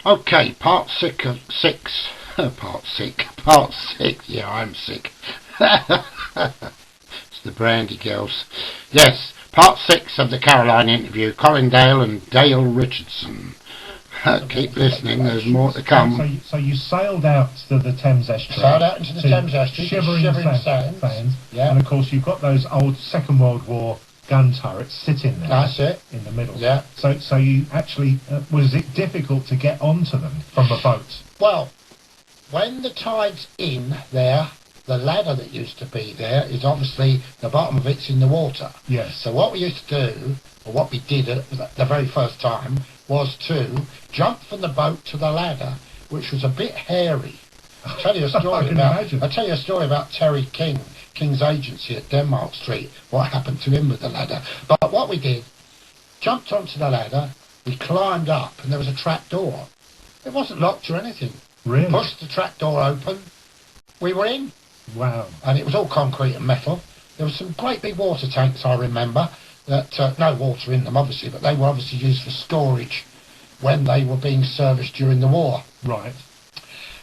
Okay, part six of six. Part six. Yeah, I'm sick. It's the brandy girls. Yes, part 6 of the Caroline interview. Colin Dale and Dale Richardson. Keep listening, there's more to come. So you sailed out to the Thames estuary. Sailed out into the Thames estuary. Shivering sands. Yeah. And of course you've got those old Second World War gun turrets sitting there. That's it. In the middle. Yeah. So you actually, was it difficult to get onto them from a boat? Well, when the tide's in there, the ladder that used to be there is obviously, the bottom of it's in the water. Yes. So what we used to do, or what we did at the very first time, was to jump from the boat to the ladder, which was a bit hairy. I'll tell you a story about Terry King, King's agency at Denmark Street, what happened to him with the ladder. But what we did, jumped onto the ladder, we climbed up, and there was a trap door. It wasn't locked or anything. Really? Pushed the trap door open, we were in. Wow. And it was all concrete and metal. There were some great big water tanks, I remember, that no water in them obviously, but they were obviously used for storage when they were being serviced during the war. Right.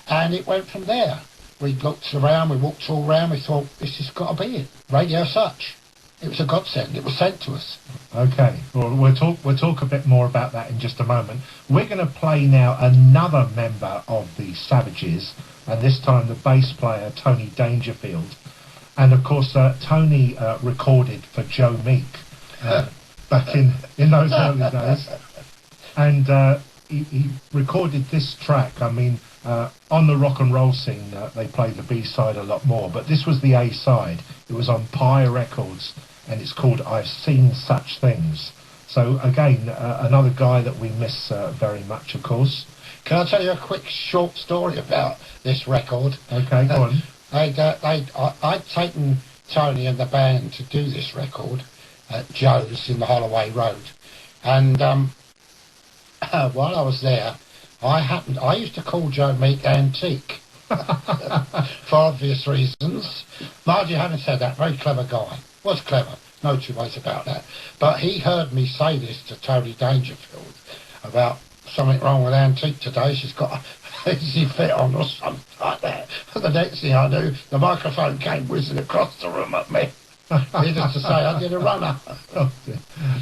And it went from there. We looked around, we walked all around, we thought, this has got to be it. Radio SUTCH. It was a godsend, it was sent to us. Okay, well we'll talk a bit more about that in just a moment. We're going to play now another member of the Savages, and this time the bass player Tony Dangerfield. And of course Tony recorded for Joe Meek back in those early days. And he recorded this track. I mean, on the rock and roll scene they play the B-side a lot more, but this was the A-side. It was on Pie Records, and it's called I've Seen Such Things. So again, another guy that we miss very much, of course. Can I tell you a quick short story about this record? Okay, go on. I'd taken Tony and the band to do this record at Joe's in the Holloway Road, and while I was there, I used to call Joe Meek Antique for obvious reasons. Mind you, having said that, very clever guy. Was clever, no two ways about that. But he heard me say this to Tony Dangerfield about something wrong with Antique today. She's got a easy fit on or something like that. And the next thing I knew, the microphone came whizzing across the room at me. Needless to say, I did a runner.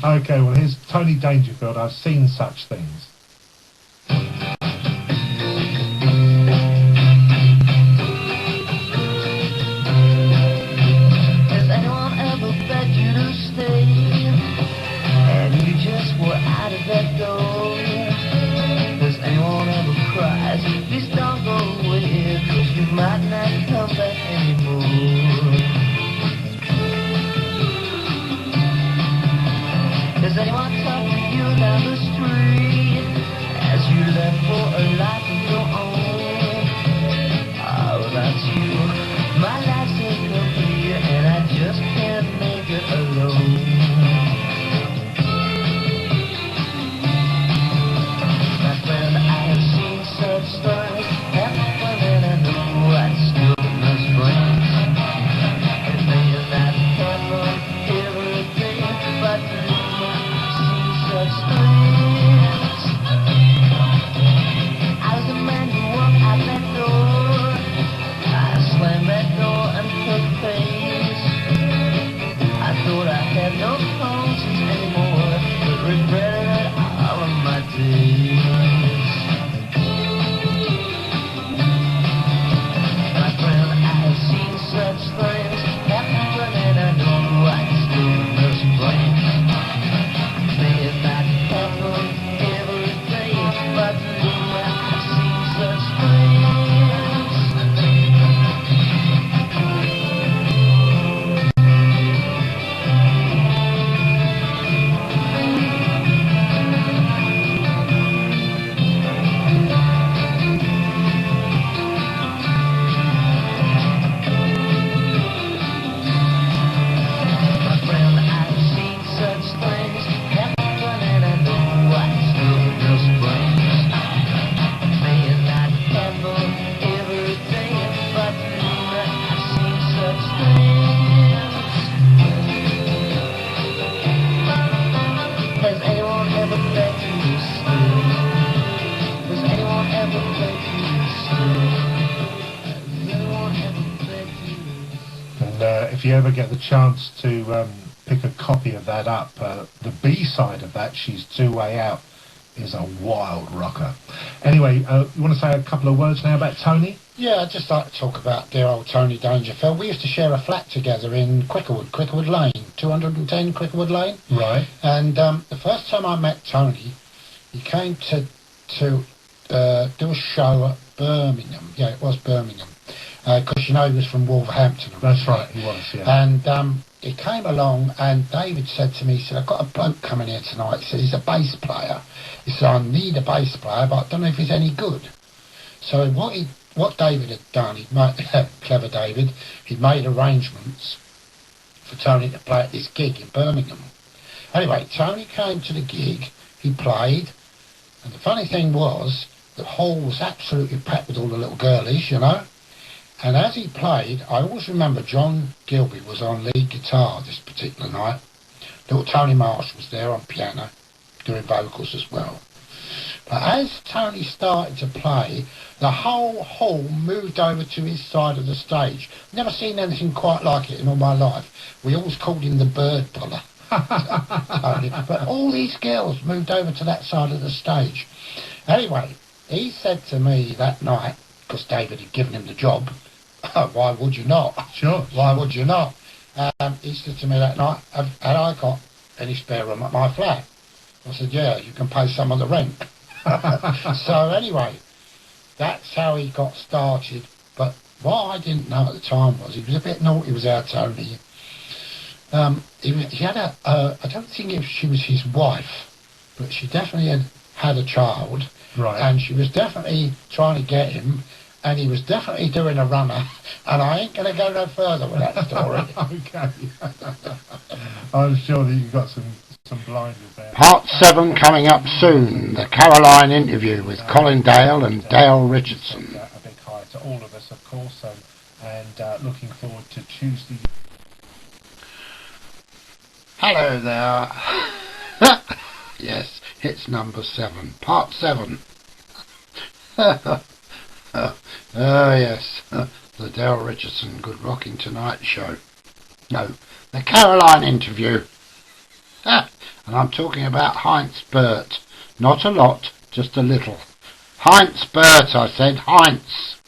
Okay, well here's Tony Dangerfield. I've Seen Such Things. Has anyone ever begged you to stay, and you just were out of that door? Has anyone ever cried, please don't go away, 'cause you might not come back anymore? Has anyone talked to you down the street as you left for a life of your own? Oh, that's you. My life's incomplete and I just can't make it alone. My friend, I have seen such stories happen and I know I still must friends. It may not happen every day, but such things. I was the man who walked out that door. I slammed that door and took face. I thought I had no if you ever get the chance to pick a copy of that up, the B-side of that, She's Two Way Out, is a wild rocker. Anyway, you want to say a couple of words now about Tony? Yeah, I'd just like to talk about dear old Tony Dangerfield. We used to share a flat together in Quickerwood Lane, 210 Quickerwood Lane. Right. And the first time I met Tony, he came to do a show at Birmingham. Yeah, it was Birmingham. Because, you know, he was from Wolverhampton. That's right, he was, yeah. And he came along, and David said to me, he said, I've got a bloke coming here tonight. He said, he's a bass player. He said, I need a bass player, but I don't know if he's any good. So what David had done, he'd made, clever David, he'd made arrangements for Tony to play at this gig in Birmingham. Anyway, Tony came to the gig, he played, and the funny thing was, the hall was absolutely packed with all the little girlies, you know. And as he played, I always remember John Gilby was on lead guitar this particular night. Little Tony Marsh was there on piano, doing vocals as well. But as Tony started to play, the whole hall moved over to his side of the stage. Never seen anything quite like it in all my life. We always called him the bird puller. Tony. But all these girls moved over to that side of the stage. Anyway, he said to me that night, because David had given him the job, why would you not? Sure. Why would you not? He said to me that night, had I got any spare room at my flat? I said, yeah, you can pay some of the rent. So anyway, that's how he got started. But what I didn't know at the time was he was a bit naughty, was our Tony. He had I don't think she was his wife, but she definitely had a child. Right. And she was definitely trying to get him, and he was definitely doing a runner, and I ain't going to go no further with that story. Okay. I'm sure that you've got some blinders there. Part 7 coming up soon, the Caroline interview with Colin Dale and Dale Richardson. A big hi to all of us, of course, and looking forward to Tuesday. Hello there. Yes, it's number 7, part 7. Yes, the Dale Richardson Good Rocking Tonight show. No, the Caroline interview. And I'm talking about Heinz Bert. Not a lot, just a little. Heinz Bert, I said, Heinz.